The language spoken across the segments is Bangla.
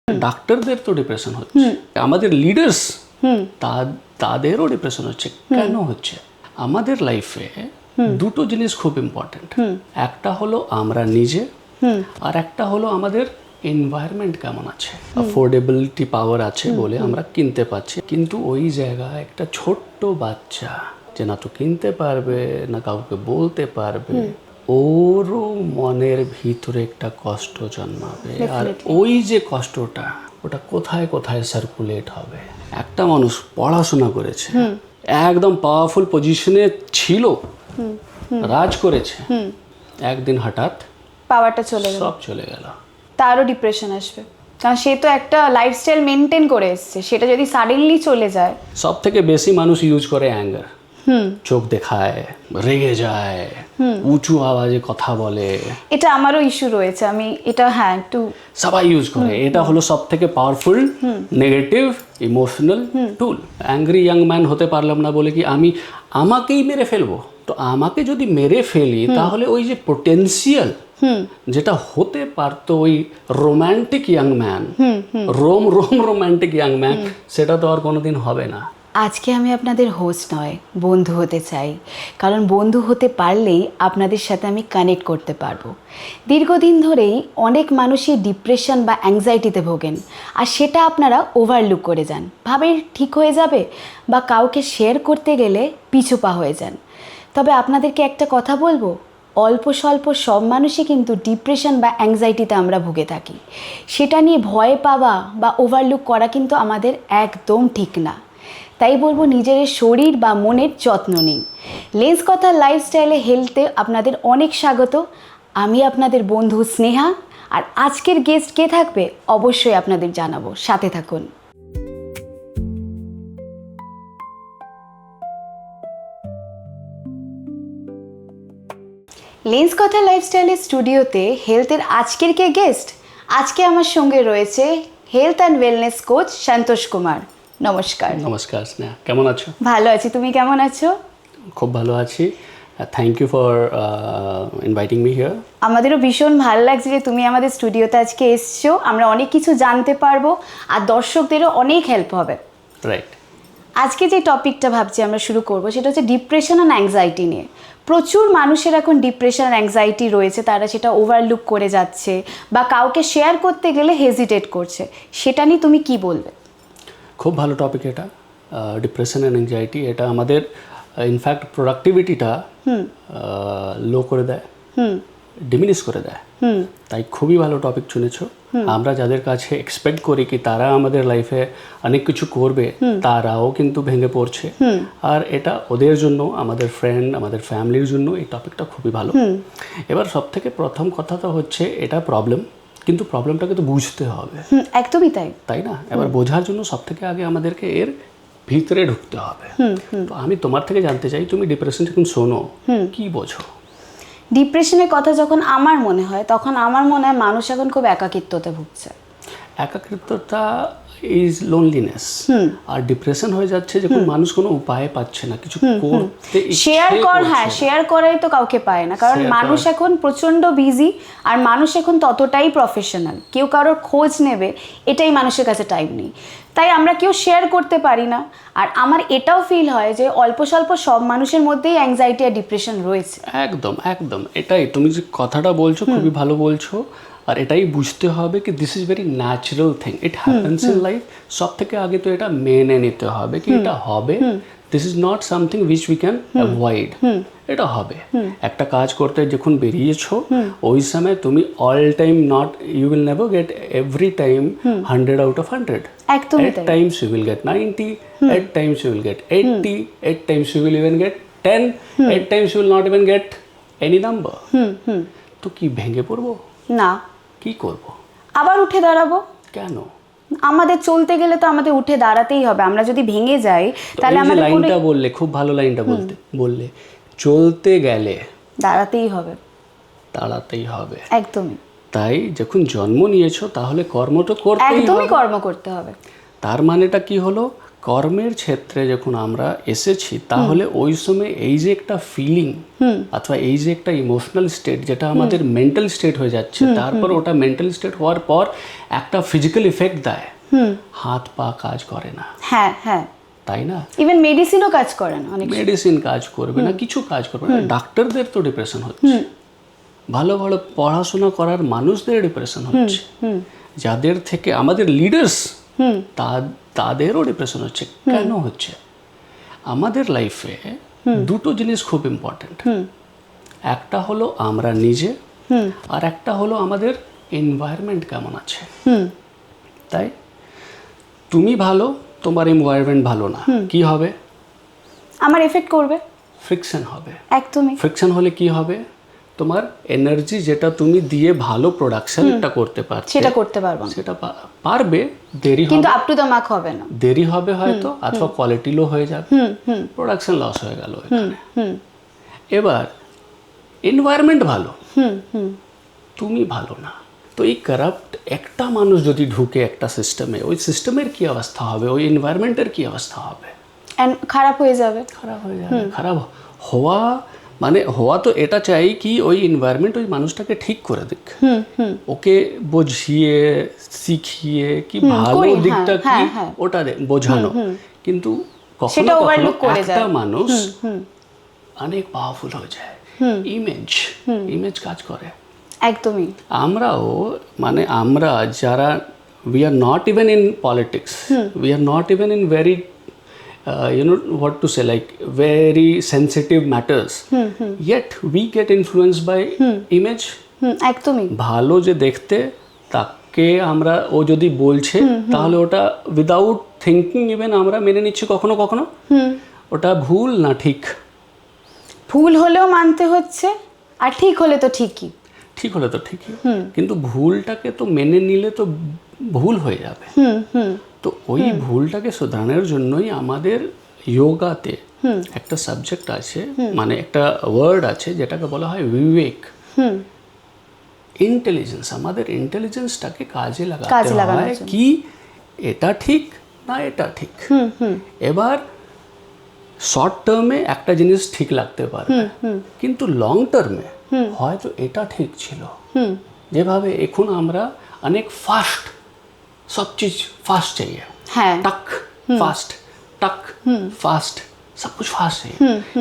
ডাক্তারদের তো ডিপ্রেশন হচ্ছে, আমাদের লিডার্স তাদেরও ডিপ্রেশন হচ্ছে। কেন হচ্ছে? আমাদের লাইফে দুটো জিনিস খুব ইম্পর্টেন্ট। একটা হলো আমরা নিজে, আর একটা হলো আমাদের এনভায়রনমেন্ট কেমন আছে। অ্যাফোর্ডেবিলিটি পাওয়ার আছে বলে আমরা কিনতে পারছি, কিন্তু ওই জায়গায় একটা ছোট্ট বাচ্চা যে না তো কিনতে পারবে না কাউকে বলতে পারবে, ওরও মনের ভিতরে একটা কষ্ট জন্মাবে। আর ওই যে কষ্টটা ওটা কোথায় কোথায় সার্কুলেট হবে। একটা মানুষ পড়াশোনা করেছে, একদম পাওয়ারফুল পজিশনে ছিল, রাজ করেছে, একদিন হঠাৎ পাওয়ারটা চলে গেল, সব চলে গেল, তারও ডিপ্রেশন আসবে। কারণ সে তো একটা লাইফস্টাইল মেনটেন করে এসছে, সেটা যদি সাডেনলি চলে যায়। সব থেকে বেশি মানুষ ইউজ করে অ্যাঙ্গার, চোখ দেখায়, রেগে যায়, উঁচু আওয়াজে কথা বলে। এটা আমারও ইস্যু রয়েছে, আমি এটা একটু সবাই ইউজ করে। এটা হলো সব থেকে পাওয়ারফুল নেগেটিভ ইমোশনাল টুল। অ্যাংরি ইয়াং ম্যান হতে পারলাম না বলে কি আমি আমাকেই মেরে ফেলবো? তো আমাকে যদি মেরে ফেলি তাহলে ওই যে পোটেন্সিয়াল যেটা হতে পারতো ওই romantic young man, romantic young man, সেটা তো আর কোনোদিন হবে না। আজকে আমি আপনাদের হোস্ট নয়, বন্ধু হতে চাই। কারণ বন্ধু হতে পারলেই আপনাদের সাথে আমি কানেক্ট করতে পারবো। দীর্ঘদিন ধরেই অনেক মানুষই ডিপ্রেশন বা অ্যাংজাইটিতে ভোগেন, আর সেটা আপনারা ওভারলুক করে যান, ভাবে ঠিক হয়ে যাবে, বা কাউকে শেয়ার করতে গেলে পিছুপা হয়ে যান। তবে আপনাদেরকে একটা কথা বলবো, অল্প স্বল্প সব মানুষই কিন্তু ডিপ্রেশন বা অ্যাংজাইটিতে আমরা ভুগে থাকি। সেটা নিয়ে ভয় পাওয়া বা ওভারলুক করা কিন্তু আমাদের একদম ঠিক না। তাই বলবো নিজের শরীর বা মনের যত্ন নিন। লেন্স কথা লাইফস্টাইলে হেলথে আপনাদের অনেক স্বাগত। আমি আপনাদের বন্ধু স্নেহা, আর আজকের গেস্ট কে থাকবে অবশ্যই আপনাদের জানাবো, সাথে থাকুন। লেন্স কথা লাইফস্টাইলের স্টুডিওতে হেলথের আজকের কে গেস্ট? আজকে আমার সঙ্গে রয়েছে health and wellness coach Santosh Kumar. নমস্কার। নমস্কার স্নেহা, কেমন আছো? ভালো আছি, তুমি কেমন আছো? খুব ভালো আছি। Thank you for inviting me here. আমাদেরও ভীষণ ভালো লাগছে যে তুমি আমাদের স্টুডিওতে আজকে এসছো। আমরা অনেক কিছু জানতে পারবো, আর দর্শকদেরও অনেক হেল্প হবে। রাইট। আজকে যে টপিকটা ভাবছি আমরা শুরু করব, সেটা হচ্ছে ডিপ্রেশন আর অ্যাংজাইটি নিয়ে। প্রচুর মানুষের এখন ডিপ্রেশন আর অ্যাংজাইটি রয়েছে, তারা সেটা ওভারলুক করে যাচ্ছে বা কাউকে শেয়ার করতে গেলে হেজিটেট করছে। সেটা নিয়ে তুমি কি বলবে? খুব ভালো টপিক এটা, ডিপ্রেশন অ্যান্ড অ্যাংজাইটি। এটা আমাদের ইনফ্যাক্ট প্রোডাক্টিভিটিটা লো করে দেয়, ডিমিনিশ করে দেয়। তাই খুবই ভালো টপিক চুনেছো। আমরা যাদের কাছে এক্সপেক্ট করি কি তারা আমাদের লাইফে অনেক কিছু করবে, তারাও কিন্তু ভেঙে পড়ছে। আর এটা ওদের জন্য, আমাদের ফ্রেন্ড, আমাদের ফ্যামিলির জন্য এই টপিকটা খুবই ভালো। এবার সব থেকে প্রথম কথা তো হচ্ছে এটা প্রবলেম, কিন্তু প্রবলেমটাকে তো বুঝতে হবে। একদমই তাই, তাই না? এবার বোঝার জন্য সব থেকে আগে আমাদেরকে এর ভিতরে ঢুকতে হবে। তো আমি তোমার থেকে জানতে চাই, তুমি ডিপ্রেশন যখন শোনো কি বোঝো? ডিপ্রেশনের কথা যখন আমার মনে হয়, তখন আমার মনে হয় মানুষ এখন খুব একাকিত্বতে ভুগছে। একাকিত্বতা ইজ লোনলিনেস। আর ডিপ্রেশন হয়ে যাচ্ছে যখন মানুষ কোনো উপায় পাচ্ছে না, কিছু করতে শেয়ার করাই তো কাউকে পায় না, কারণ মানুষ এখন প্রচন্ড বিজি, আর মানুষ এখন ততটাই প্রফেশনাল। কেউ কারোর খোঁজ নেবে এটাই মানুষের কাছে টাইম নেই, তাই আমরা কেউ শেয়ার করতে পারি না। আর আমার এটাও ফিল হয় যে অল্প স্বল্প সব মানুষের মধ্যেই অ্যাংজাইটি আর ডিপ্রেশন রয়েছে। একদম একদম, এটাই তুমি যে কথাটা বলছো খুবই ভালো বলছো। আর এটাই বুঝতে হবে কি this is very natural thing, it happens in life. সব থেকে আগে তো এটা মেনে নিতে হবে কি এটা হবে। This is not something which we can avoid. এটা হবে। একটা কাজ করতে যখন বেরিয়েছো, ওই সময় তুমি all time not, you will never get every time 100 out of 100. একদমই At times you will get 90, at times you will get 80, at times you will even get 10, at times you will not even get any number. তো কি ভেঙে পড়বো? না, কি করব? আবার উঠে দাঁড়াবো। কেন? আমাদের চলতে গেলে তো আমাদের উঠে দাঁড়াতেই হবে। আমরা যদি ভেঙে যাই তাহলে আমাদের লাইনটা বললে, খুব ভালো লাইনটা বললে, চলতে গেলে দাঁড়াতেই হবে, দাঁড়াতেই হবে। একদমই তাই যখন জন্ম নিয়েছো তাহলে কর্ম তো করতেই হবে। একদমই কর্ম করতে হবে। তার মানেটা কি হলো? কর্মের ক্ষেত্রে যখন আমরা এসেছি তাহলে ওই সময় এই যে একটা ফিলিং অথবা এই যে একটা ইমোশনাল স্টেট যেটা আমাদের মেন্টাল স্টেট হয়ে যাচ্ছে, তারপর ওটা মেন্টাল স্টেট হওয়ার পর একটা ফিজিক্যাল ইফেক্ট দেয়, হাত পা কাজ করে না, হ্যাঁ হ্যাঁ, তাই না? ইভেন মেডিসিনও কাজ করে না, অনেক মেডিসিন কাজ করবে না, কিছু কাজ করবে না। ডাক্তারদের তো ডিপ্রেশন হচ্ছে, ভালো ভালো পড়াশোনা করার মানুষদের ডিপ্রেশন হচ্ছে, যাদের থেকে আমাদের লিডার্স তাদেরও ডিপ্রেশন হচ্ছে। কেন হচ্ছে? আমাদের লাইফে দুটো জিনিস খুব ইম্পর্টেন্ট, একটা হলো আমরা নিজে, আর একটা হলো আমাদের এনভায়রনমেন্ট কেমন আছে। তাই তুমি ভালো, তোমার এনভায়রনমেন্ট ভালো না, কি হবে? আমার এফেক্ট করবে, ফ্রিকশন হবে। একদমই। ফ্রিকশন হলে কি হবে? তোমার এনার্জি যেটা তুমি দিয়ে ভালো প্রোডাকশনটা করতে পারছো সেটা করতে পারবো না, সেটা পারবে, দেরি হবে, কিন্তু আপ টু দ্য মার্ক হবে না, দেরি হবে হয়তো, অথবা কোয়ালিটি লো হয়ে যাবে, প্রোডাকশন লস হয়ে গেল এখানে। এবার এনভায়রনমেন্ট ভালো, তুমি ভালো না, তো এই কারাপ্ট একটা মানুষ যদি ঢুকে একটা সিস্টেমে, ওই সিস্টেমের কি অবস্থা হবে, ওই এনভায়রনমেন্টের কি অবস্থা হবে? খারাপ হয়ে যাবে, খারাপ হয়ে যাবে। খারাপ হওয়া মানে হওয়া তো এটা চাই কি ওই এনভায়রনমেন্ট ওই মানুষটাকে ঠিক করে দিক, ওকে বুঝিয়ে শিখিয়ে কি ভালো দিকটা কি ওটা বোঝানো, কিন্তু কখনো কখনো একটা মানুষ অনেক পাওয়ারফুল হয়ে যায়, ইমেজ কাজ করে। একদমই। আমরাও মানে আমরা যারা we are not even in politics, we are not even in very you know what to say, like very sensitive matters, yet we get influenced by image. একদমই। ভালো যে দেখতে তাকে আমরা, ও যদি বলছে তাহলে ওটা উইদাউট থিঙ্কিং ইভেন আমরা মেনে নিচ্ছি কখনো কখনো, ওটা ভুল না ঠিক, ভুল হলেও মানতে হচ্ছে, আর ঠিক হলে তো ঠিকই, ঠিক হলে তো ঠিকই, কিন্তু ভুলটাকে তো মেনে নিলে তো ভুল হয়ে যাবে। তো ওই ভুলটাকে শোধরানোর জন্যই আমাদের যোগাতে একটা সাবজেক্ট আছে, মানে একটা ওয়ার্ড আছে যেটাকে বলা হয় বিবেক, ইন্টেলিজেন্স। আমাদের ইন্টেলিজেন্সটাকে কাজে লাগাতে হয় কি এটা ঠিক না এটা ঠিক। এবার শর্ট টার্মে একটা জিনিস ঠিক লাগতে পারে, কিন্তু লং টার্মে হয়তো এটা ঠিক ছিল। যেভাবে এখন আমরা অনেক ফাস্ট, সব চিজ ফাস্ট चाहिए, टक फास्ट, टक फास्ट, सब कुछ फास्ट चाहिए,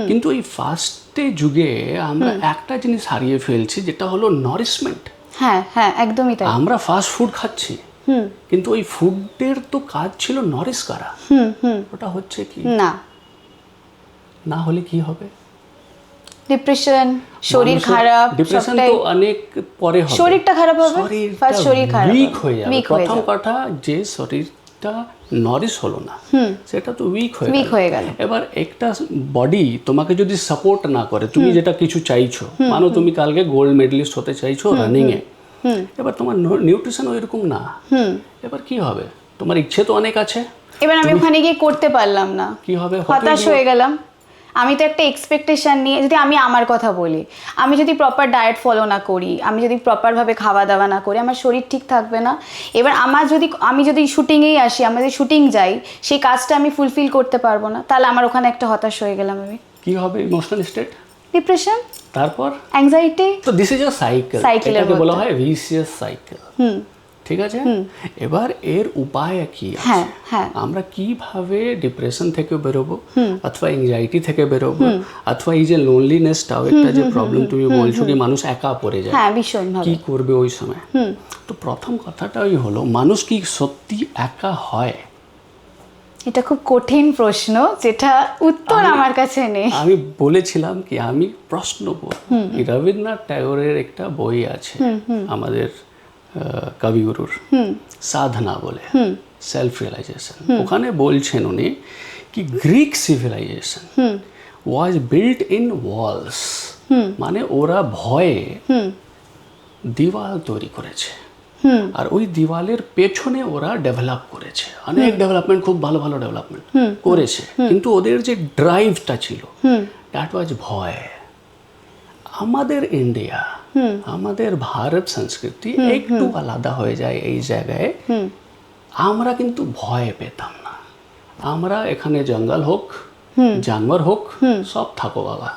কিন্তু এই ফাস্টে যুগে আমরা একটা জিনিস হারিয়ে ফেলছি, যেটা হলো নারিশমেন্ট। হ্যাঁ হ্যাঁ, একদমই তাই। আমরা ফাস্ট ফুড খাচ্ছি, কিন্তু ওই ফুডের তো কাজ ছিল নারিশ করা, ওটা হচ্ছে কি না, না হলে কি হবে? ডিপ্রেশন, শরীর খারাপ, ডিপ্রেশন তো অনেক পরে হবে, শরীরটা খারাপ হবে, ফার্স্ট শরীর খারাপ, উইক হয়ে যাবে। প্রথম কথা যে শরীরটা নরিশ হলো না, সেটা তো উইক হয়ে গেল। এবার একটা বডি তোমাকে যদি সাপোর্ট না করে, তুমি যেটা কিছু চাইছো, মানো তুমি কালকে গোল্ড মেডেলিস্ট হতে চাইছো রানিং এ, এবার তোমার নিউট্রিশন ওইরকম না, এবার কি হবে? তোমার ইচ্ছে তো অনেক আছে, এবার আমি ওখানে গিয়ে করতে পারলাম না, কি হবে? হতাশ হয়ে গেলাম। আমি তো একটা এক্সপেকটেশন নিয়ে, যদি আমি আমার কথা বলি, আমি যদি প্রপার ডায়েট ফলো না করি, আমি যদি প্রপারভাবে খাওয়া দাওয়া না করি, আমার শরীর ঠিক থাকবে না। এবার আমি যদি শুটিংয়েই আসি, আমি যদি শুটিং যাই, সেই কাজটা আমি ফুলফিল করতে পারবো না, তাহলে আমার ওখানে একটা হতাশ হয়ে গেলাম। আমি কি হবে? ইমোশনাল স্টেট, ডিপ্রেশন, তারপর অ্যাংজাইটি। তো দিস ইজ আ সাইকেল, এটাকে বলা হয় ভিসিয়াস সাইকেল। ঠিক আছে, এবার এর উপায় কি আছে? আমরা কিভাবে ডিপ্রেশন থেকে বেরোবো, অথবা এনজাইটি থেকে বেরোবো, অথবা এই যে লোনলিনেসটাও একটা যে প্রবলেম তুমি বলছো কি মানুষ একা পড়ে যায়, কি করবে ওই সময়? তো প্রথম কথাটাই হলো, মানুষ কি সত্যি একা হয়? এটা খুব কঠিন প্রশ্ন, যেটা উত্তর আমার কাছে নেই। আমি বলেছিলাম কি আমি প্রশ্ন বলবো। রবীন্দ্রনাথ ট্যাগোরের একটা বই আছে আমাদের কবিগুরুর, সাধনা বলে, সেলফ রিয়েলাইজেশন। ওখানে বলছেন উনি কি Greek civilization was built in walls, মানে ওরা ভয়ে দিওয়াল তৈরি করেছে, আর ওই দিওয়ালের পেছনে ওরা ডেভেলপ করেছে, অনেক ডেভেলপমেন্ট, খুব ভালো ভালো ডেভেলপমেন্ট করেছে, কিন্তু ওদের যে ড্রাইভটা ছিল দ্যাট ওয়াজ ভয়। আমাদের ইন্ডিয়া, আমাদের ভারত সংস্কৃতি একটু আলাদা হয়ে যায় এই জায়গায়। আমরা কিন্তু ভয় পেতাম না, আমরা এখানে জঙ্গল হোক, জানোয়ার হোক, সব থাকো বাবা,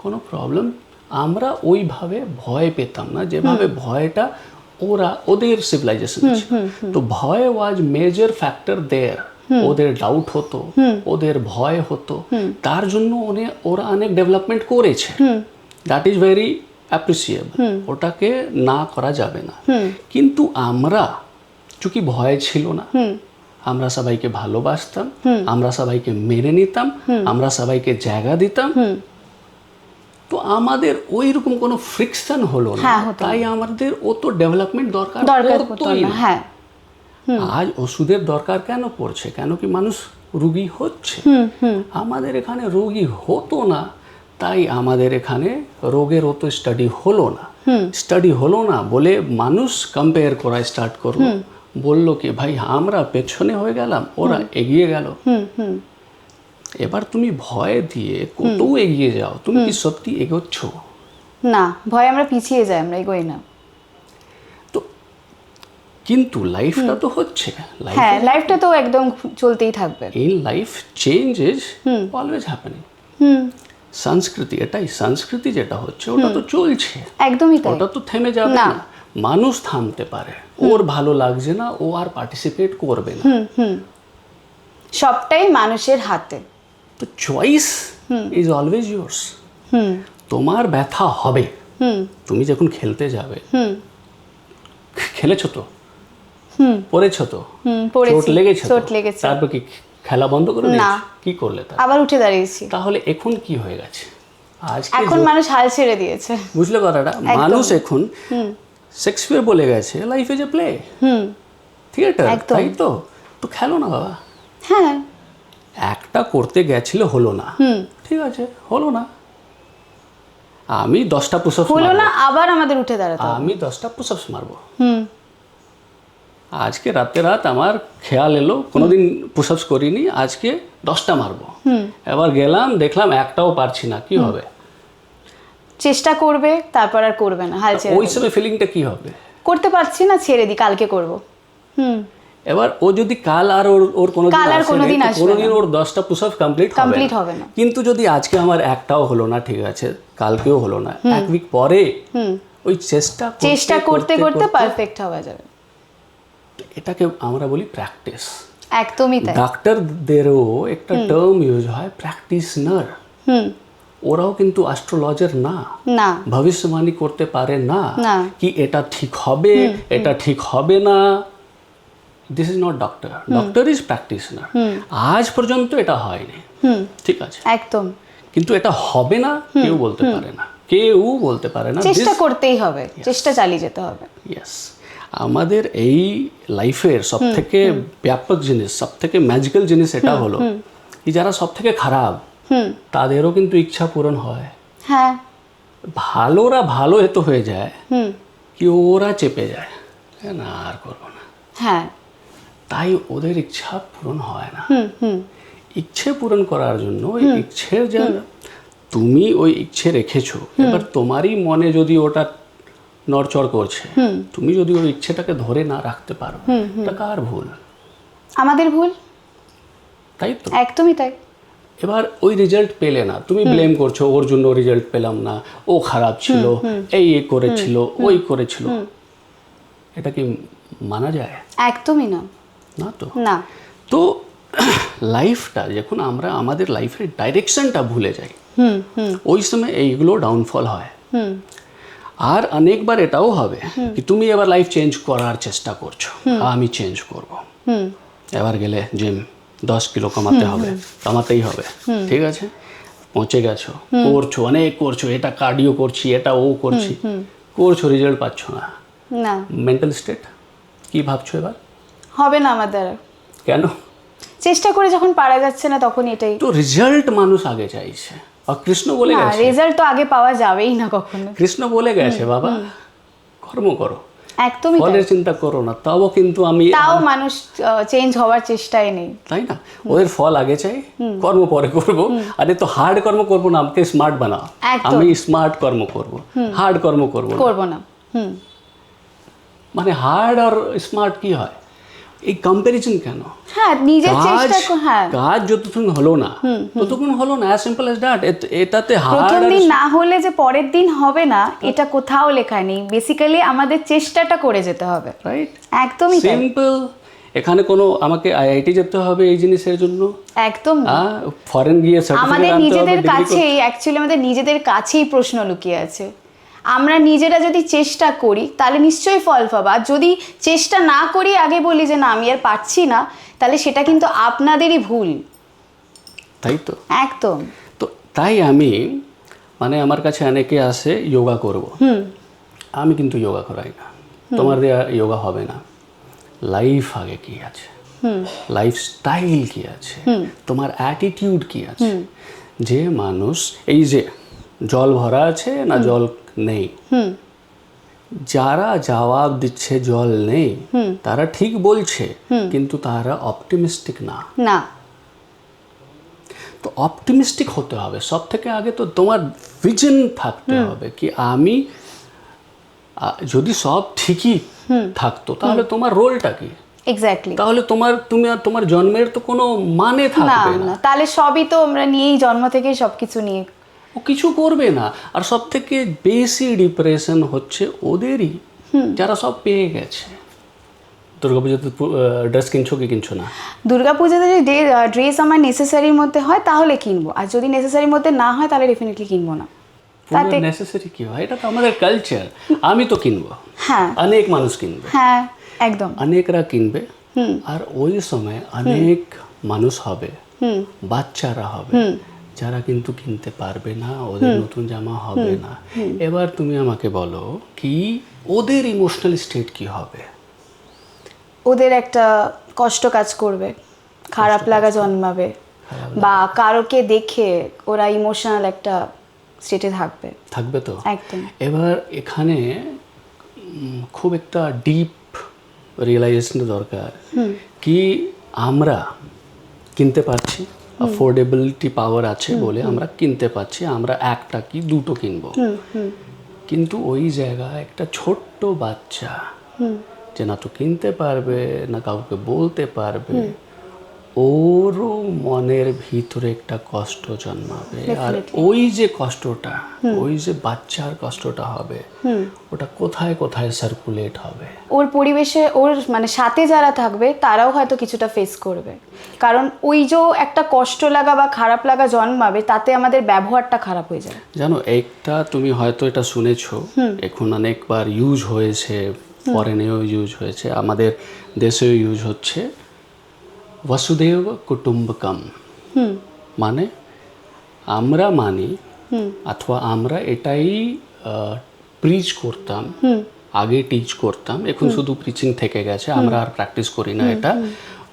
কোনো প্রবলেম। আমরা ওইভাবে ভয় পেতাম না যেভাবে ভয়টা ওদের সিভিলাইজেশন ছিল। তো ভয় ওয়াজ মেজর ফ্যাক্টর দেয়ার। ওদের ডাউট হতো, ওদের ভয় হতো, তার জন্য ওরা অনেক ডেভেলপমেন্ট করেছে। দ্যাট ইজ ভেরি অ্যাপ্রিসিয়েবল, ওটাকে না করা যাবে না। কিন্তু আমরা চूंकि ভয় ছিল না, আমরা সবাইকে ভালোবাসতাম, আমরা সবাইকে মেনে নিতাম, আমরা সবাইকে জায়গা দিতাম, তো আমাদের ওই রকম কোনো ফ্রিকশন হলো না। তাই আমাদের অত ডেভেলপমেন্ট দরকার পড়তোই না। হ্যাঁ, আজ ওষুধের দরকার কেন পড়ছে? কেন কি মানুষ রোগী হচ্ছে। আমাদের এখানে রোগী হতো না, তাই আমাদের এখানে রোগের অত স্টাডি হলো না বলে মানুষ কম্পেয়ার করা স্টার্ট করলো, বললো কি ভাই আমরা পেছনে হয়ে গেলাম, ওরা এগিয়ে গেল। এবার তুমি ভয় দিয়ে কত এগিয়ে যাও, তুমি কি সত্যি এগোচ্ছ? না, ভয় আমরা পিছিয়ে যাই, আমরা এগোই না। তো কিন্তু লাইফটা তো হচ্ছে, হ্যাঁ, লাইফটা তো একদম চলতেই থাকবে। In life change is always happening. সংস্কৃতি, এটাই সংস্কৃতি যেটা হচ্ছে ওটা তো চলছে, একদমই তাই, ওটা তো থেমে যাবে না। মানুষ থামতে পারে, ওর ভালো লাগছে না, ও আর পার্টিসিপেট করবে না। সবটাই মানুষের হাতে। তো চয়েস ইজ অলওয়েজ ইয়োর্স। তোমার ব্যথা হবে, তুমি যখন খেলতে যাবে, খেলেছো তো, পড়েছো তো, চোট লেগেছে, তারপর কি খেলা বন্ধ করে দিয়েছো? কি করলে? আবার উঠে দাঁড়িয়েছি। তাহলে এখন কি হয়ে গেছে? এখন মানুষ হাল ছেড়ে দিয়েছে। বুঝলে কথাটা? মানুষ এখন শেক্সপিয়ার বলে গেছে life is a play, theatre, তাই তো? তো খেলো না বাবা। হ্যাঁ, একটা করতে গেছিল, হলো না, ঠিক আছে, হলো না, আমি 10টা পুশআপস হলো না, আবার আমাদের উঠে দাঁড়াতে হবে। আমি 10টা পুশআপস মারবো। আজকে রাত আমার খেয়াল এলো, কোনোদিন পুশআপস করিনি, আজকে 10টা মারবো। এবার গেলাম, দেখলাম একটাও পারছি না, কি হবে? চেষ্টা করবে, তারপর আর করবে না, হাল ছেড়ে। ওই সময় ফিলিংটা কি হবে? করতে পারছি না, ছেড়ে দিই, কালকে করব। এবার ও যদি কাল আর ওর কোনোদিন ওর 10টা পুশআপস কমপ্লিট হবে না। কিন্তু যদি আজকে আমার একটাও হলো না, ঠিক আছে, কালকেও হলো না, এক উইক পরে ওই চেষ্টা করতে করতে পারফেক্ট হওয়া যাবে। এটাকে আমরা বলি প্র্যাকটিস। একদমই তাই। ডাক্তারদেরও একটা টার্ম ইউজ হয়, প্র্যাকটিশনার। ওরাও কিন্তু অ্যাস্ট্রোলজার না, ভবিষ্যবাণী করতে পারে না কি এটা ঠিক হবে, এটা ঠিক হবে না। This is not doctor, doctor is practitioner. আজ পর্যন্ত এটা হয়নি, ঠিক আছে, একদম। কিন্তু এটা হবে না কেউ বলতে পারে না, কেউ বলতে পারে না। চেষ্টা করতেই হবে, চেষ্টা চালিয়ে যেতে হবে। ইয়েস, আমাদের এই লাইফের সব থেকে ব্যাপক জিনিস, সব থেকে ম্যাজিক্যাল জিনিস এটা হলো কি যারা সব থেকে খারাপ তাদেরও কিন্তু ইচ্ছা পূরণ হয়। হ্যাঁ, ভালোরা ভালো এত হয়ে যায় কি ওরা চেপে যায়, না আর করবো না। হ্যাঁ, তাই ওদের ইচ্ছা পূরণ হয় না। ইচ্ছে পূরণ করার জন্য ওই ইচ্ছের যা তুমি ওই ইচ্ছে রেখেছো, এবার তোমারই মনে যদি ওটা নড়চড় করছে, তুমি যদি ওই ইচ্ছেটাকে ধরে না রাখতে পারো, এটা কার ভুল? আমাদের ভুল, তাই তো? একদমই তাই। এবার ওই রেজাল্ট পেলে না, তুমি ব্লেম করছো, ওর জন্য রেজাল্ট পেলাম না, ও খারাপ ছিল, এই করেছিল, ওই করেছিল। এটা কি মানা যায়? একদমই না, না তো। না। তো লাইফটা যখন আমরা আমাদের লাইফের ডাইরেকশনটা ভুলে যাই, ওই সময় এইগুলো ডাউনফল হয়। আর অনেকবার এটাও হবে কি তুমি এবার লাইফ চেঞ্জ করার চেষ্টা করছো, আমি চেঞ্জ করব, এবার গেলে জিম 10 কিলো কামাতেই হবে, ঠিক আছে, পৌঁছে গেছো, করছো, অনেক করছো, এটা কার্ডিও করছি, এটা ও করছি, করছো, রেজাল্ট পাচ্ছ না। মেন্টাল স্টেট কি ভাবছো? এবার হবে না আমাদের। কেন? চেষ্টা করে যখন পারা যাচ্ছে না তখন এটাই তো রেজাল্ট মানুষ আগে চাইছে। আর কৃষ্ণ বলে গেছে রেজাল্ট তো আগে পাওয়া যাবেই না কখনো। কৃষ্ণ বলে গেছে বাবা কর্ম করো, একদমই ফলের চিন্তা করো না। তাও কিন্তু তাও মানুষ চেঞ্জ হওয়ার চেষ্টায় নেই, তাই না? ওদের ফল আগে চাই, কর্ম পরে করব। আরে তো হার্ড কর্ম করব না, আমাকে স্মার্ট বানাও। আমি স্মার্ট কর্ম করব, হার্ড কর্ম করব না। না। মানে হার্ড আর স্মার্ট কি হয়? এই কম্প্যারিজন কেন? হ্যাঁ, নিজের চেষ্টা হ্যাঁ, কাজ যতক্ষণ হলো না ততক্ষণ হলো না, অ্যাজ সিম্পল অ্যাজ দ্যাট। এটাতে প্রথম দিন না হলে যে পরের দিন হবে না এটা কোথাও লেখা নেই। বেসিক্যালি আমাদের চেষ্টাটা করে যেতে হবে, রাইট? একদমই তাই। সিম্পল। এখানে কোনো আমাকে আইআইটি যেতে হবে এই জিনিসের জন্য? একদম না। ফরেন গিয়ে আমাদের সার্টিফিকেট আনতে হবে, নিজেদের degree কাছেই অ্যাকচুয়ালি আমাদের নিজেদের কাছেই প্রশ্ন লুকিয়ে আছে। আমরা নিজেরা যদি চেষ্টা করি তাহলে নিশ্চয়ই ফল পাবো, আর যদি চেষ্টা না করি আগে বলি যে না আমি আর পারছি না, তাহলে সেটা কিন্তু আপনাদেরই ভুল। তাই তো। একদম। তো তাই আমি মানে আমার কাছে অনেকে আসে যোগা করব, আমি কিন্তু যোগা করাই না। তোমার দেওয়া যোগা হবে না। লাইফ আগে কি আছে, লাইফস্টাইল কি আছে, তোমার অ্যাটিটিউড কি আছে। যে মানুষ এই যে জল ভরা আছে না জল নেই, যারা জবাব দিচ্ছে জল নেই তারা ঠিক বলছে, কিন্তু তারা অপটিমিস্টিক না। না, তো অপটিমিস্টিক হতে হবে সব থেকে আগে। তো তোমার ভিজন থাকতে হবে কি আমি যদি সব ঠিকই থাকতো তাহলে তোমার রোলটা কি? এক্স্যাক্টলি। তাহলে তোমার জন্মের তো কোনো মানে না থাকবে না। না, তাহলে সবই তো আমরা নিয়েই জন্ম থেকেই সবকিছু নিয়ে ও কিছু করবে না। আর সব থেকে বেশি ডিপ্রেশন হচ্ছে ওদেরই যারা সব পেয়ে গেছে। দুর্গাপুজোতে ড্রেস কিনছো কি কিনছো না? দুর্গাপূজাতে যদি ড্রেস আমার নেসেসারির মধ্যে হয় তাহলে কিনবো, আর যদি নেসেসারির মধ্যে না হয় তাহলে ডেফিনেটলি কিনবো না। পুরো নেসেসারি কি হয়? এটা তো আমাদের কালচার। আমি তো কিনবো, হ্যাঁ অনেক মানুষ কিনবে, হ্যাঁ একদম। অনেকরা কিনবে। আর ওই সময় অনেক মানুষ হবে, বাচ্চারা হবে যারা কিন্তু কিনতে পারবে না, ওদের নতুন জামা হবে না। এবার তুমি আমাকে বলো কি ওদের ইমোশনাল স্টেট কি হবে? ওদের একটা কষ্ট কাজ করবে, খারাপ লাগা জন্মাবে, বা কারোকে দেখে ওরা ইমোশনাল একটা স্টেটে থাকবে তো একদম। এবার এখানে খুব একটা ডিপ রিয়েলাইজেশন দরকার কি আমরা কিনতে পারছি, অ্যাফোর্ডেবিলিটি পাওয়ার আছে বলে আমরা কিনতে পারছি, আমরা একটা কি দুটো কিনবো। কিন্তু ওই জায়গায় একটা ছোট্ট বাচ্চা যে না তো কিনতে পারবে না কাউকে বলতে পারবে, ওরও মনের ভিতরে একটা কষ্ট জন্মাবে। আর ওই যে কষ্টটা, ওই যে বাচ্চার কষ্টটা হবে, ওটা কোথায় কোথায় সার্কুলেট হবে। ওর পরিবেশে ওর মানে সাথে যারা থাকবে তারাও হয়তো কিছুটা ফেস করবে, কারণ ওই যে একটা কষ্ট লাগা বা খারাপ লাগা জন্মাবে তাতে আমাদের ব্যবহারটা খারাপ হয়ে যায়। জানো একটা তুমি হয়তো এটা শুনেছো, এখন অনেকবার ইউজ হয়েছে, ফরেনেও ইউজ হয়েছে, আমাদের দেশেও ইউজ হচ্ছে, বসুদেব কুটুম্বকম। মানে আমরা মানি অথবা আমরা এটাই প্রিচ করতাম, আগে টিচ করতাম, এখন শুধু প্রিচিং থেকে গেছে, আমরা আর প্র্যাকটিস করি না এটা।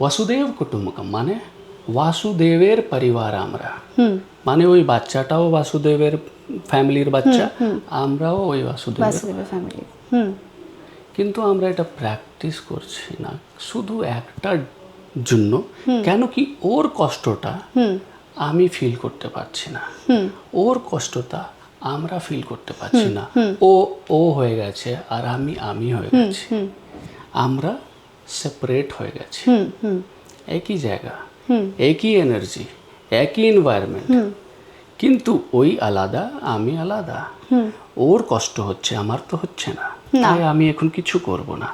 বসুদেব কুটুম্বকম মানে বাসুদেবের পরিবার আমরা, মানে ওই বাচ্চাটাও বাসুদেবের ফ্যামিলির বাচ্চা, আমরাও ওই বাসুদেবের ফ্যামিলি। কিন্তু আমরা এটা প্র্যাকটিস করছি না শুধু একটার জন্য, কেন কি ওর কষ্টটা আমি ফিল করতে পারছি না, ওর কষ্টটা আমরা ফিল করতে পারছি না। ও হয়ে গেছে আর আমি হয়ে গেছি, আমরা সেপারেট হয়ে গেছি। একই জায়গা, একই এনার্জি, একই এনভায়রনমেন্ট, কিন্তু ওই আলাদা আমি আলাদা। ওর কষ্ট হচ্ছে, আমার তো হচ্ছে না, তাই আমি এখন কিছু করব না।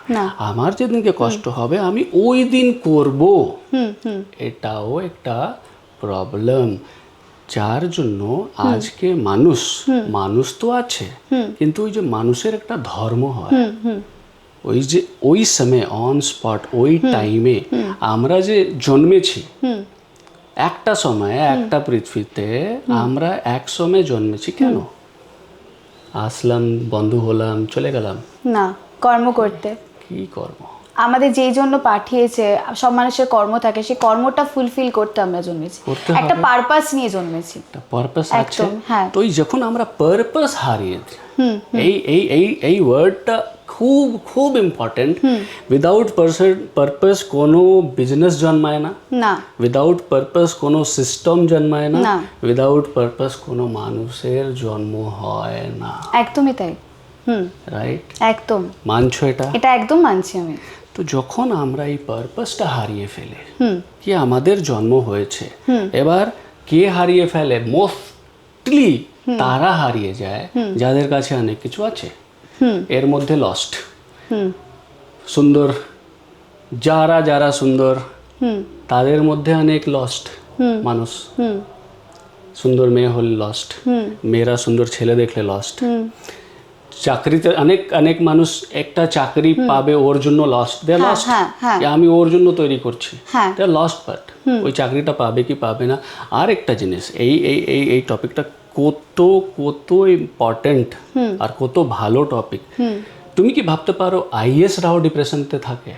আমার যেদিনকে কষ্ট হবে আমি ওই দিন করব, এটাও একটা প্রবলেম। যার জন্য আজকে মানুষ তো আছে, কিন্তু ওই যে মানুষের একটা ধর্ম হয়, ওই যে ওই সময় অন স্পট ওই টাইমে আমরা যে জন্মেছি, একটা সময় একটা পৃথিবীতে আমরা এক সময় জন্মেছি, কেন আসলাম, বন্ধু হলাম, চলে গেলাম না, কর্ম করতে। কি কর্ম? আমাদের যেই জন্য পাঠিয়েছে, সব মানুষের কর্ম থাকে, সেই কর্মটা ফুলফিল করতে আমরা জন্মেছি, একটা পারপাস নিয়ে জন্মেছি, একটা পারপাস আছে। হ্যাঁ। তো যখন আমরা পারপাস হারিয়ে, এই ওয়ার্ডটা খুব খুব ইম্পর্টেন্ট। উইদাউট পারপাস কোনো বিজনেস জন্মায় না, উইদাউট পারপাস কোনো সিস্টেম জন্মায় না, উইদাউট পারপাস কোনো মানুষের জন্ম হয় না। একদমই তাই। রাইট, একদম মানছো এটা? এটা একদম মানছি আমি। তো যখন আমরা এই পারপাসটা হারিয়ে ফেলে কি আমাদের জন্ম হয়েছে, এবার কে হারিয়ে ফেলে? মোস্টলি তারা হারিয়ে যায় যাদের কাছে অনেক কিছু আছে, এর মধ্যে লস্ট। সুন্দর, যারা যারা সুন্দর তাদের মধ্যে অনেক লস্ট মানুষ। সুন্দর মেয়ে হলে লস্ট, মেয়েরা সুন্দর ছেলে দেখলে লস্ট। চাকরিতে অনেক অনেক মানুষ একটা চাকরি পাবে ওর জন্য লস্ট, দে লস্ট, আমি ওর জন্য তৈরি করছি, দে লস্ট। বাট ওই চাকরিটা পাবে কি পাবে না। আর একটা জিনিস, এই এই এই এই টপিকটা কত কত ইম্পর্টেন্ট আর কত ভালো টপিক। তুমি কি ভাবতে পারো আইএস রাও ডিপ্রেশনতে থাকে?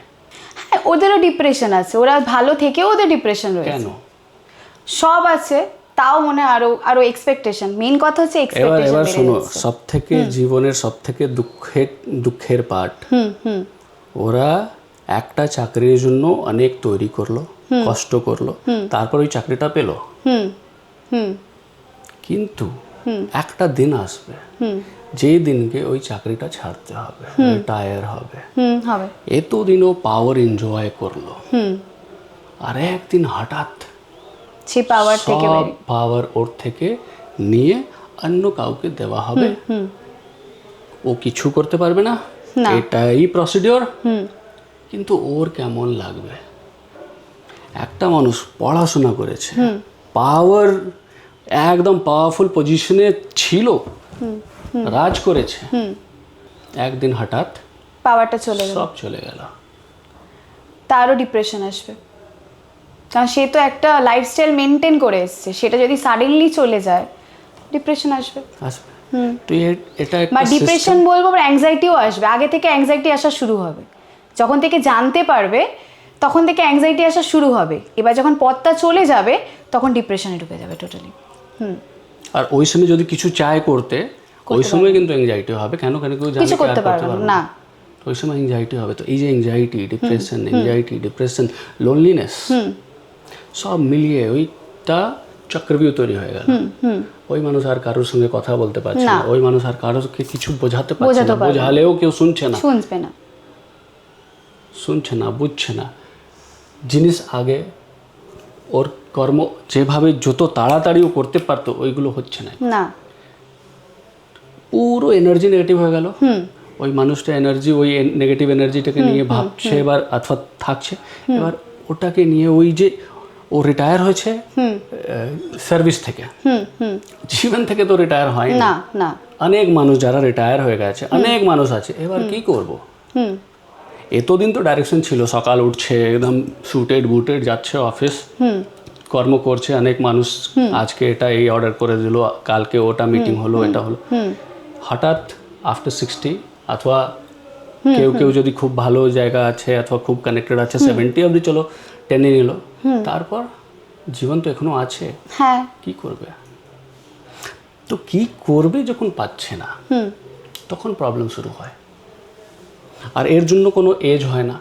হ্যাঁ, ওদেরও ডিপ্রেশন আছে, ওরা ভালো থেকেও ওদের ডিপ্রেশন রয়েছে। কেন? সব আছে, তাও মনে আরো আরো এক্সপেকটেশন। মেইন কথা হচ্ছে এক্সপেকটেশন। এবার শোনো, সবথেকে জীবনের সবথেকে দুঃখের পার্ট, ওরা একটা চাকরির জন্য অনেক তৈরি করলো, কষ্ট করলো, তারপর ওই চাকরিটা পেলো। কিন্তু একটা দিন আসবে যেই দিনকে ওই চাকরিটা ছাড়তে হবে, রিটায়ার হবে। এতদিনও পাওয়ার এনজয় করলো, আর একদিন হঠাৎ সেই পাওয়ার থেকে পাওয়ার ওর থেকে নিয়ে অন্য কাউকে দেওয়া হবে। ও কিছু করতে পারবে না, এটাই প্রসিডিওর। কিন্তু ওর কেমন লাগবে? একটা মানুষ পড়াশোনা করেছে, পাওয়ার একদম পাওয়ারফুল পজিশনে ছিল, রাজ করেছে, একদিন হঠাৎ পাওয়ারটা চলে গেল, সব চলে গেল, তারও ডিপ্রেশন আসবে। কারণ সে তো একটা লাইফস্টাইল মেনটেন করে এসছে, সেটা যদি সাডেনলি চলে যায় ডিপ্রেশন আসবে। তো এটা বা ডিপ্রেশন বলবো, আবার অ্যাংজাইটিও আসবে। আগে থেকে অ্যাংজাইটি আসা শুরু হবে, যখন থেকে জানতে পারবে তখন থেকে অ্যাংজাইটি আসা শুরু হবে। এবার যখন পথটা চলে যাবে তখন ডিপ্রেশনে ঢুকে যাবে টোটালি। আর ওই সময় যদি কিছু চায় করতে, ওই সময় কিন্তু অ্যাংজাইটি হবে। কেন কেন কেউ কিছু করতে পারবে না, ওই সময় অ্যাংজাইটি হবে। তো এই যে অ্যাংজাইটি, ডিপ্রেশন, লোনলিনেস, সব মিলিয়ে ওইটা চক্রবিউ তৈরি হয়ে গেল। ওই মানুষ আর কারোর সঙ্গে কথা বলতে পারছে না, ওই মানুষ আর কারোকে কিছু বোঝাতে পারছে না, বোঝালেও কেউ শুনছে না, বুঝছে না। জিনিস আগে ওর কর্ম যেভাবে যত তাড়াতাড়ি ও করতে পারতো, ওইগুলো হচ্ছে না। পুরো এনার্জি নেগেটিভ হয়ে গেল। ওই মানুষটা এনার্জি, ওই নেগেটিভ এনার্জিটাকে নিয়ে ভাবছে এবার, অথবা থাকছে। এবার ওটাকে নিয়ে ওই যে ও রিটায়ার হয়েছে সার্ভিস থেকে, জীবন থেকে তো রিটায়ার হয় না। অনেক মানুষ যারা রিটায়ার হয়ে গেছে, অনেক মানুষ আছে। এবার কি করব? এতদিন তো ডাইরেকশন ছিল, সকাল উঠছে একদম সুটেড বুটেড, যাচ্ছে অফিস, কর্ম করছে। অনেক মানুষ আজকে এটা এই অর্ডার করে দিল, কালকে ওটা মিটিং হলো, এটা হলো। হঠাৎ আফটার 60 অথবা কেউ যদি খুব ভালো জায়গা আছে অথবা খুব কানেক্টেড আছে, 70 অবধি চলো টেনে নিল, তারপর জীবন তো এখনো আছে, কি করবে? তো কি করবে যখন পাচ্ছে না, তখন প্রবলেম শুরু হয়। আর এর জন্য কোনো এজ হয় না।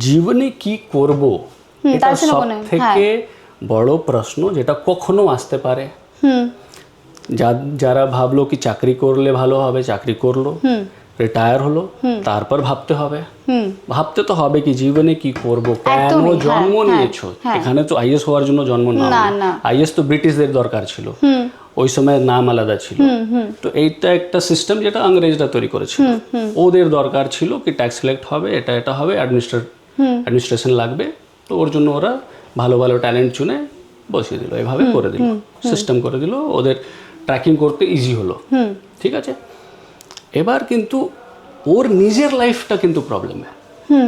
জীবনে কি করব, এটা সব থেকে বড় প্রশ্ন, যেটা কখনো আসতে পারে। যারা ভাবলো কি চাকরি করলে ভালো হবে, চাকরি করলো, রিটায়ার হলো, তারপর ভাবতে তো হবে কি জীবনে কি করব, কেন জন্ম নিয়েছো। এখানে তো আইএস হওয়ার জন্য জন্ম না, আইএস তো ব্রিটিশদের দরকার ছিল, ওই সময় নাম আলাদা ছিল। তো এইটা একটা সিস্টেম যেটা ইংরেজরা তৈরি করেছিল। ওদের দরকার ছিল কি ট্যাক্স সিলেক্ট হবে, এটা হবে, অ্যাডমিনিস্ট্রেশন লাগবে, তো ওর জন্য ওরা ভালো ভালো ট্যালেন্ট চুনে বসিয়ে দিল, এভাবে করে দিল, সিস্টেম করে দিল, ওদের ট্র্যাকিং করতে ইজি হলো। ঠিক আছে, এবার কিন্তু ওর নিজের লাইফটা কিন্তু প্রবলেমে।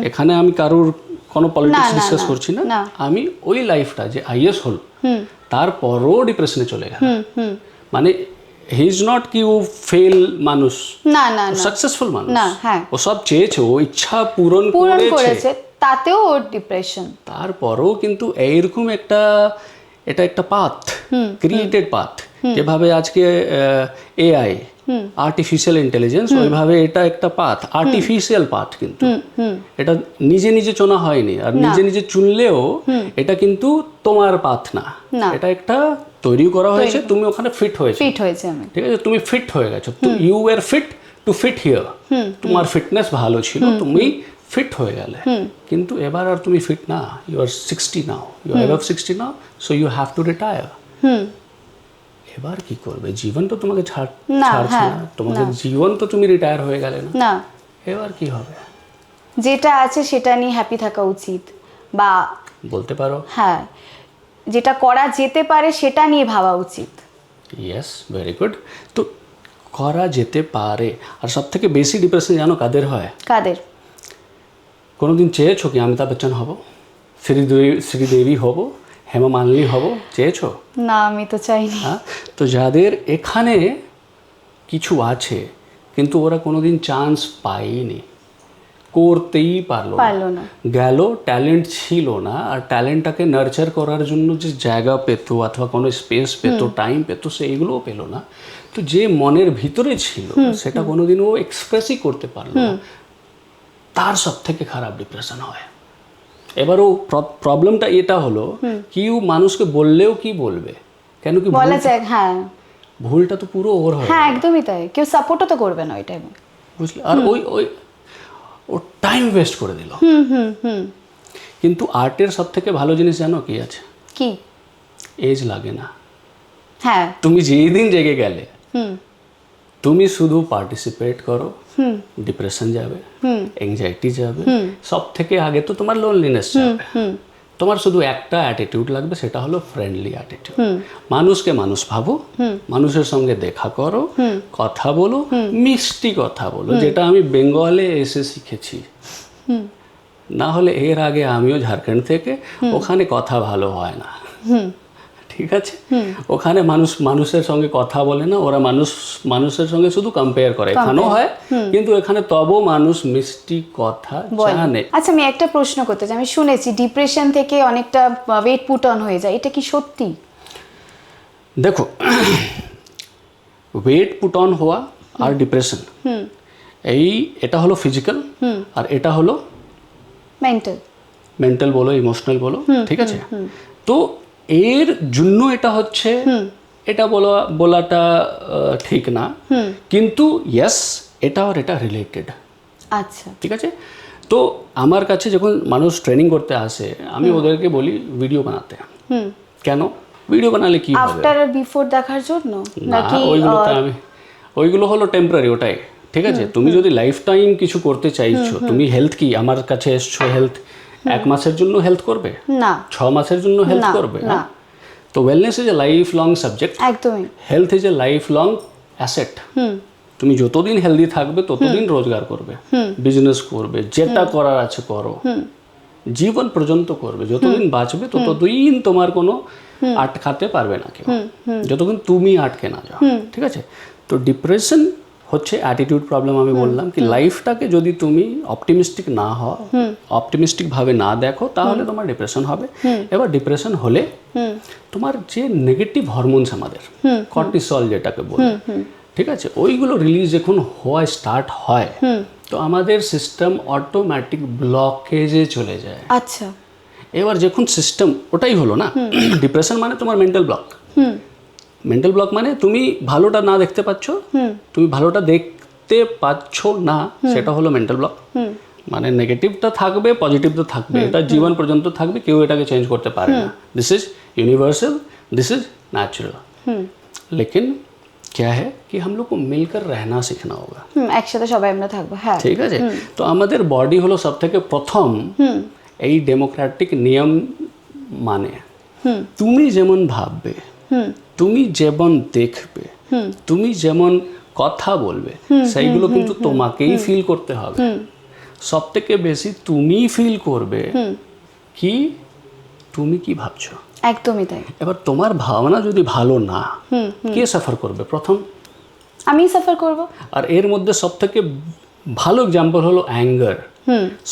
এখানে আমি কারোর কোনো পলিটিক্স ডিসকাস করছি না, আমি ওই লাইফটা যে আইএস হলো তারপরও ডিপ্রেশনে চলে গেল। মানে হি ইজ নট কি ও ফেল মানুষ, সাকসেসফুল মানুষ, ও সব চেয়েছে, ও ইচ্ছা পূরণ করেছে, তাতেও ওর ডিপ্রেশন। তারপরও কিন্তু এইরকম এটা একটা পাথ, ক্রিয়েটেড পাথ। যেভাবে আজকে এআই, আর্টিফিশিয়াল ইন্টেলিজেন্স, ওইভাবে এটা একটা পাথ, আর্টিফিশিয়াল পাথ। কিন্তু এটা নিজে নিজে চুনা হয়নি, আর নিজে নিজে চুনলেও এটা কিন্তু তোমার পাথ না, এটা একটা তৈরি করা হয়েছে, তুমি ওখানে ফিট হয়েছে, ঠিক আছে, তুমি ফিট হয়ে গেছো, you were fit to fit here, তোমার ফিটনেস ভালো ছিল, তুমি ফিট হয়ে গেলে, কিন্তু এবার আর তুমি ফিট না, you are 60 now, you are above 60 now, so you have to retire. এবার কি করবে? জীবন তো তোমাকে ছাড়ছে না, তোমাদের জীবন তো তুমি রিটায়ার হয়ে গেলে না, এবার কি হবে? যেটা আছে সেটা নিয়ে হ্যাপি থাকা উচিত, বা বলতে পারো হ্যাঁ যেটা করা যেতে পারে সেটা নিয়ে ভাবা উচিত। Yes, very good. তো করা যেতে পারে। আর সব থেকে বেশি ডিপ্রেশন জানো কাদের হয়? কাদের? কোনোদিন চেয়েছো কি অমিতাভ বচ্চন হব, শ্রীদেবী হব, হেমা মালিনী হব? চেয়েছো? না, আমি তো চাইনি। হ্যাঁ, তো যাদের এখানে কিছু আছে কিন্তু ওরা কোনোদিন চান্স পায়নি, করতেই পারলো না, গেল, ট্যালেন্ট ছিল না, আর ট্যালেন্টটাকে নার্চার করার জন্য যে জায়গা পেতো অথবা কোনো স্পেস পেতো, টাইম পেতো, সেইগুলোও পেলো না। তো যে মনের ভিতরে ছিল সেটা কোনোদিন ও এক্সপ্রেসই করতে পারলো না, তার সব থেকে খারাপ ডিপ্রেশন হয়। এবার ও প্রবলেমটা এটা হলো কেউ মানুষকে বললেও কি বলবে, কেন কি বলা যায়? হ্যাঁ, ভুলটা তো পুরো ওর হয়। হ্যাঁ একদমই তাই, কেউ সাপোর্টও তো করবে না ওই টাইমে, বুঝলে? আর ও টাইম ওয়েস্ট করে দিল। কিন্তু আর্টের সব থেকে ভালো জিনিস জানো কি আছে? কি? এজ লাগে না। হ্যাঁ, তুমি যেই দিন জেগে গেলে তুমি শুধু পার্টিসিপেট করো, ডিপ্রেশন যাবে, এংজাইটি যাবে, সব থেকে আগে তো তোমার লোনলিনেস যাবে। তোমার শুধু একটা অ্যাটিটিউড লাগবে, সেটা হলো ফ্রেন্ডলি অ্যাটিটিউড। মানুষকে মানুষ ভাবো, মানুষের সঙ্গে দেখা করো, কথা বলো, মিষ্টি কথা বলো, যেটা আমি বেঙ্গলে এসে শিখেছি। না হলে এর আগে আমিও ঝাড়খণ্ড থেকে, ওখানে কথা ভালো হয় না, ঠিক আছে? ওখানে মানুষের সঙ্গে কথা বলে না, ওরা মানুষের সঙ্গে শুধু কম্পেয়ার করে। এখানেও হয়, কিন্তু এখানে তবু মানুষ মিষ্টি কথা জানে। আচ্ছা, আমি একটা প্রশ্ন করতে চাই। আমি শুনেছি ডিপ্রেশন থেকে অনেকটা ওয়েট পুট অন হয়ে যায়, এটা কি সত্যি? দেখো, ওয়েট পুট অন হওয়া আর ডিপ্রেশন, এটা হলো ফিজিক্যাল, আর এটা হলো মেন্টাল বলো, ইমোশনাল বলো, ঠিক আছে? তো এর জন্য এটা হচ্ছে, এটা বলাটা ঠিক না, কিন্তু ইয়েস, এটা আর এটা রিলেটেড। আচ্ছা, ঠিক আছে? তো আমার কাছে যখন মানুষ ট্রেনিং করতে আসে, আমি ওদেরকে বলি ভিডিও বানাতে। কেন? ভিডিও বানালে কি হবে? আফটার আর বিফোর দেখার জন্য নাকি? ওইগুলো হলো টেম্পোরারি, ওটাই ঠিক আছে। তুমি যদি লাইফ টাইম কিছু করতে চাইছো, তুমি হেলথ কি আমার কাছে এসছো, হেলথ 1 মাসের জন্য হেলথ করবে না, 6 মাসের জন্য হেলথ করবে না। তো wellness is a lifelong subject, একদমই। Health is a lifelong asset. তুমি যতদিন হেলদি থাকবে ততদিন রোজগার করবে, বিজনেস করবে, যেটা করার আছে করো, জীবন পর্যন্ত করবে। যতদিন বাঁচবে ততদিন তোমার কোনো আটকাতে পারবে না কেউ, যতদিন তুমি আটকে না যাও, ঠিক আছে? তো ডিপ্রেশন হচ্ছে অ্যাটিটিউড প্রবলেম। আমি বললাম কি লাইফটাকে যদি তুমি অপটিমিস্টিক না হও, অপটিমিস্টিক ভাবে না দেখো, তাহলে তোমার ডিপ্রেশন হবে। এবার ডিপ্রেশন হলে তোমার যে নেগেটিভ হরমোনস আমাদের কর্টিসল যেটাকে বলে, ঠিক আছে, ওইগুলো রিলিজ যখন হওয়া স্টার্ট হয়, তো আমাদের সিস্টেম অটোমেটিক ব্লকেজে চলে যায়। আচ্ছা, এবার যখন সিস্টেম, ওটাই হলো না, ডিপ্রেশন মানে তোমার মেন্টাল ব্লক। মেন্টাল ব্লক মানে তুমি ভালোটা না দেখতে পাচ্ছ, তুমি ভালোটা দেখতে পাচ্ছ না, সেটা হলো মেন্টাল ব্লক। মানে নেগেটিভটা থাকবে, পজিটিভটা থাকবে, এটা জীবন পর্যন্ত থাকবে, কেউ এটাকে চেঞ্জ করতে পারে না। This is universal, this is natural. लेकिन क्या है कि हम लोग को मिलकर रहना सीखना होगा। একসাথে সবাই আমরা থাকবো। হ্যাঁ, ঠিক আছে। তো আমাদের বডি হলো সব থেকে প্রথম এই ডেমোক্রেটিক নিয়ম মানে, তুমি যেমন ভাববে, তুমি যেমন দেখবে, তুমি যেমন কথা বলবে, সেইগুলো কিন্তু তোমাকেই ফিল করতে হবে। সব থেকে বেশি তুমি ফিল করবে কি তুমি কি ভাবছো। একদমই তাই। এবার তোমার ভাবনা যদি ভালো না, কে সাফার করবে? প্রথম আমি সাফার করব। আর এর মধ্যে সব থেকে ভালো এক্সাম্পল হলো অ্যাঙ্গার।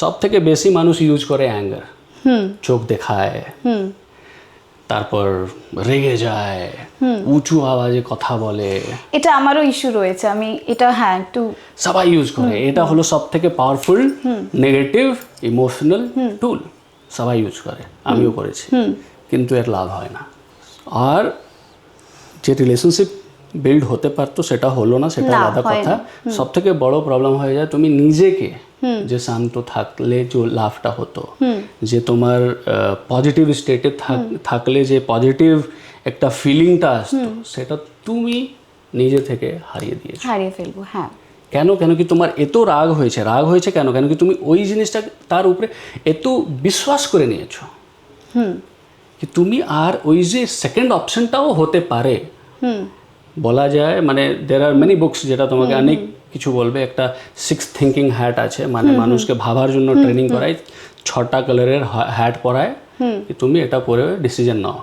সব থেকে বেশি মানুষ ইউজ করে অ্যাঙ্গার, চোখ দেখায়, তারপর রেগে যায়, উঁচু আওয়াজে কথা বলে। এটা আমারও ইস্যু রয়েছে, আমি এটা একটু সবাই ইউজ করে। এটা হলো সব থেকে পাওয়ারফুল নেগেটিভ ইমোশনাল টুল, সবাই ইউজ করে, আমিও করেছি, কিন্তু এর লাভ হয় না। আর যে রিলেশনশিপ বিল্ড হতে পারতো, সেটা হলো না, সেটা না, আলাদা হয় কথা। সব থেকে বড় প্রবলেম হয়ে যায় তুমি নিজেকে যে শান্ত থাকলে যে লাভটা হতো, যে তোমার পজিটিভ স্টেটে থাকলে যে পজিটিভ একটা ফিলিংটা আসতো, সেটা তুমি নিজে থেকে হারিয়ে দিয়েছো। হারিয়ে ফেলবো, হ্যাঁ। কেন? কেন কি তোমার এত রাগ হয়েছে কেন? কেন কি তুমি ওই জিনিসটা তার উপরে এত বিশ্বাস করে নিয়েছো কি তুমি আর ওই যে সেকেন্ড অপশনটাও হতে পারে। বলা যায় মানে দের আর মেনি বুকস যেটা তোমাকে অনেক কিছু বলবে। একটা 6 থিঙ্কিং হ্যাট আছে, মানে মানুষকে ভাবার জন্য ট্রেনিং করায়, 6টা কালারের হ্যাট পরায়, কি তুমি এটা পরে ডিসিশন নাও।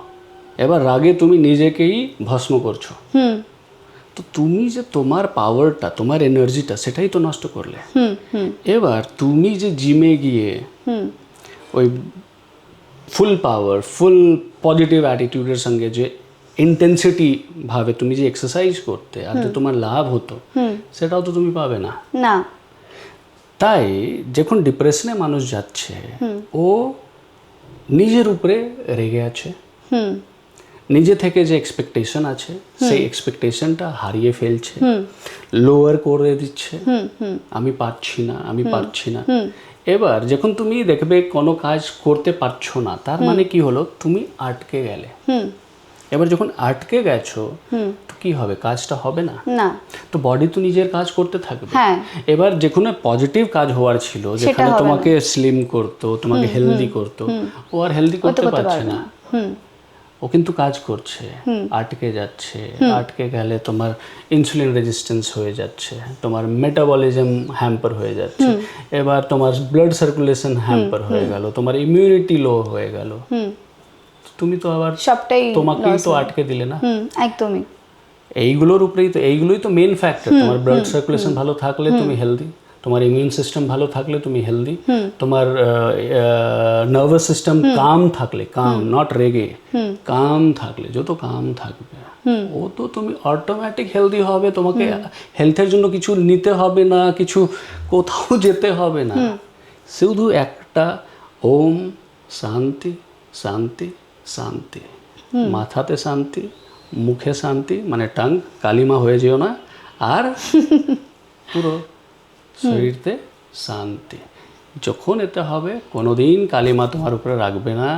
এবার রাগে তুমি নিজেকেই ভস্ম করছো। তো তুমি যে তোমার পাওয়ারটা, তোমার এনার্জিটা, সেটাই তো নষ্ট করলে। এবার তুমি যে জিমে গিয়ে ওই ফুল পাওয়ার, ফুল পজিটিভ অ্যাটিটিউডের সঙ্গে যে ইন্টেন্সিটি ভাবে তুমি যে এক্সারসাইজ করতে আর যে তোমার লাভ হতো, সেটাও তো তুমি পাবে না। না। তাই যখন ডিপ্রেশনে মানুষ যাচ্ছে, ও নিজের উপরে রেগে আছে, নিজে থেকে যে এক্সপেকটেশন আছে সেই এক্সপেকটেশনটা হারিয়ে ফেলছে, লোয়ার করে দিচ্ছে, আমি পারছি না। এবার যখন তুমি দেখবে কোনো কাজ করতে পারছো না, তার মানে কি হলো, তুমি আটকে গেলে। এবার যখন আটকে গেছো, তো কি হবে? কাজটা হবে না। তো বডি তো নিজের কাজ করতে থাকবে। এবার যে কোনো পজিটিভ কাজ হওয়ার ছিল, যেখানে তোমাকে স্লিম করতো, তোমাকে হেলদি করতো, ও আর হেলদি করতে পারছে না। ও কিন্তু কাজ করছে, আটকে যাচ্ছে। আটকে গেলে তোমার ইনসুলিন রেজিস্ট্যান্স হয়ে যাচ্ছে, তোমার মেটাবলিজম হ্যাম্পার হয়ে যাচ্ছে, এবার তোমার ব্লাড সার্কুলেশন হ্যাম্পার হয়ে গেল, তোমার ইমিউনিটি লো হয়ে গেল। তুমি তো আবার সবটাই তোমাকেই তো আটকে দিলে না। একদমই। এইগুলোই তো মেন ফ্যাক্টর। তোমার ব্লাড সার্কুলেশন ভালো থাকলে তুমি হেলদি, তোমার ইমিউন সিস্টেম ভালো থাকলে তুমি হেলদি, তোমার নার্ভাস সিস্টেম কাম থাকলে, কাম নট রেগে, কাম থাকলে, যত কাম থাকবে ও তো তুমি অটোমেটিক হেলদি হবে। তোমাকে হেলথের জন্য কিছু নিতে হবে না, কিছু কোথাও যেতে হবে না, শুধু একটা ওম শান্তি শান্তি শান্তি, মাথাতে শান্তি, মুখে শান্তি, মানে টাং কালিমা হয়ে যেও না, আর পুরো শরীরতে শান্তি। যখন এটা হবে, কোনোদিন কালিমা তোমার উপরে রাখবে না,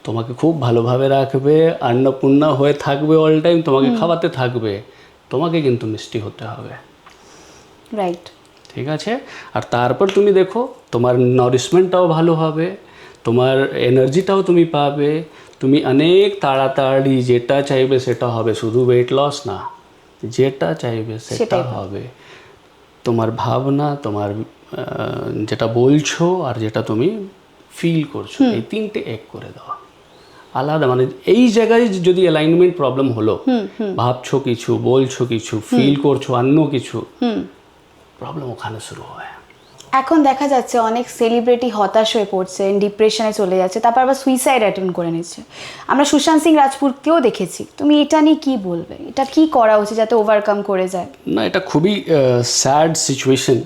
তোমাকে খুব ভালোভাবে রাখবে, অন্নপূর্ণা হয়ে থাকবে অল টাইম, তোমাকে খাওয়াতে থাকবে, তোমাকে কিন্তু মিষ্টি হতে হবে। রাইট, ঠিক আছে? আর তারপর তুমি দেখো তোমার নারিশমেন্টটাও ভালো হবে, তোমার এনার্জিটাও তুমি পাবে, তুমি অনেক তাড়াতাড়ি যেটা চাইবে সেটা হবে। শুধু ওয়েট লস না, যেটা চাইবে সেটা হবে। তোমার ভাবনা, তোমার যেটা বলছো আর যেটা তুমি ফিল করছো, এই তিনটে এক করে দাও আলাদা। মানে এই জায়গায় যদি অ্যালাইনমেন্ট প্রবলেম হলো, ভাবছো কিছু, বলছো কিছু, ফিল করছো অন্য কিছু, প্রবলেম ওখানে শুরু হয়। এখন দেখা যাচ্ছে অনেক সেলিব্রিটি হতাশ হয়ে পড়ছে, ডিপ্রেশনে চলে যাচ্ছে, তারপর আবার সুইসাইড অ্যাটেম্প করে নিচ্ছে। আমরা সুশান্ত সিং রাজপুতকেও দেখেছি। তুমি এটা নিয়ে কি বলবে? এটা কি করা উচিত যাতে ওভারকাম করে যায়? না, এটা খুবই স্যাড সিচুয়েশন,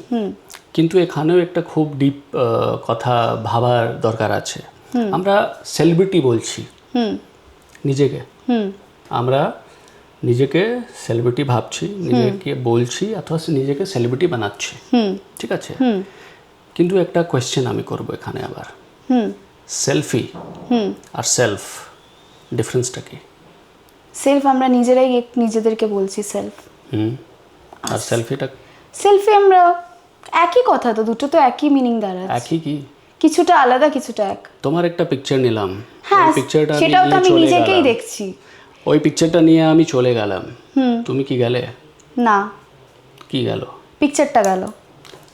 কিন্তু এখানেও একটা খুব ডিপ কথা ভাবার দরকার আছে। আমরা সেলিব্রিটি বলছি নিজেকে, আমরা নিজেকে সেলিব্রিটি ভাবছি, নিজেকে বলছি, অথবা নিজেকে সেলিব্রিটি বানাচ্ছি, ঠিক আছে? কিন্তু একটা কোয়েশ্চেন আমি করব এখানে আবার, সেলফি আর সেলফ ডিফারেন্সটা কি? সেলফ আমরা নিজেরাই নিজেদেরকে বলছি সেলফ, আর সেলফিটা? সেলফি আমরা একই কথা তো, দুটো তো একই মিনিং দাঁড়াচ্ছে। একই কি? কিছুটা আলাদা, কিছুটা এক। তোমার একটা পিকচার নিলাম, হ্যাঁ, পিকচারটা সেটাও তো আমি নিজেকেই দেখছি। ওই পিকচারটা নিয়ে আমি চলে গেলাম, তুমি কি গেলে? না। কি গেল? পিকচারটা গেল।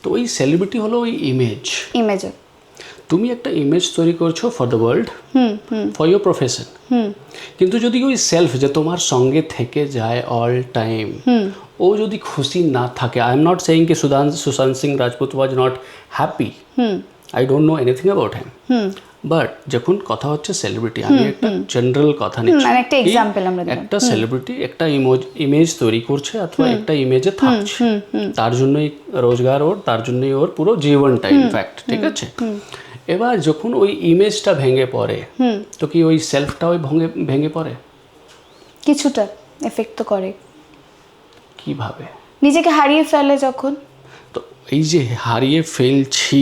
তো ওই সেলিব্রিটি হলো ওই ইমেজ। তুমি একটা ইমেজ তৈরি করছো for the world, for your profession. কিন্তু যদি ওই সেলফ যে তোমার সঙ্গে থেকে যায় অল টাইম, ও যদি খুশি না থাকে, আই এম নট সেইং কি Sushant Singh Rajput was not happy, I don't know anything about him, but যখন কথা হচ্ছে সেলিব্রিটি, আমি একটা জেনারেল কথা নিচ্ছি, একটা সেলিব্রিটি একটা ইমেজ তৈরি করছে অথবা একটা ইমেজে থাকছে, তার জন্যই রোজগার ওর, তার জন্যই ওর পুরো জীবনটা ইনফ্যাক্ট, ঠিক আছে? এবার যখন ওই ইমেজটা ভেঙে পড়ে, তো কি ওই সেলফটা ওই ভেঙে পড়ে? কিছুটা এফেক্ট তো করে। কিভাবে? নিজেকে হারিয়ে ফেলে যখন। তো এই যে হারিয়ে ফেলছি,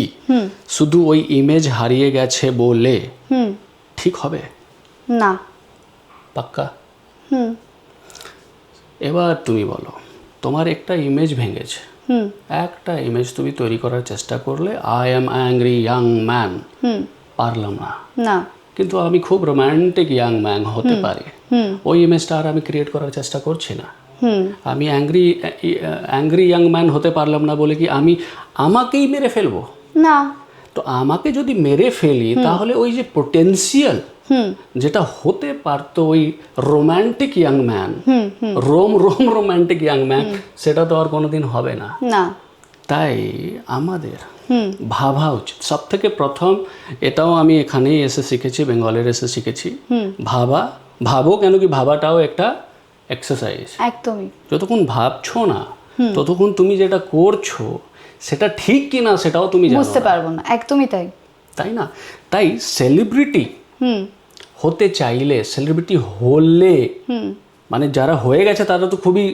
শুধু ওই ইমেজ হারিয়ে গেছে বলে ঠিক হবে? না। পাক্কা? এবার তুমি বলো, তোমার একটা ইমেজ ভেঙেছে, একটা ইমেজ তুমি তৈরি করার চেষ্টা করলে, I am angry young man, পারলাম না, না। কিন্তু আমি খুব রোম্যান্টিক ইয়াং ম্যান হতে পারি, ওই ইমেজটা আর আমি ক্রিয়েট করার চেষ্টা করছি না। আমি অ্যাংরি ইয়াং ম্যান হতে পারলাম না বলে কি আমি আমাকেই মেরে ফেলবো? না। তো আমাকে যদি মেরে ফেলি তাহলে ওই যে পোটেন্সিয়াল যেটা হতে পারতো ওই romantic young man, romantic young man, সেটা তো আর কোনোদিন হবে না। না। তাই আমাদের ভাবা উচিত। সব থেকে প্রথম, এটাও আমি এখানেই এসে শিখেছি, বেঙ্গলের এসে শিখেছি, ভাবো, কেন কি ভাবাটাও একটা এক্সারসাইজ। একদমই। যতক্ষণ ভাবছো না ততক্ষণ তুমি যেটা করছো সেটা ঠিক কি না সেটাও তুমি বুঝতে পারবো না। একদমই তাই। তাই না? তাই সেলিব্রিটি হতে চাইলে, সেলিব্রিটি হলে, মানে যারা হয়ে গেছে তারা তো খুবই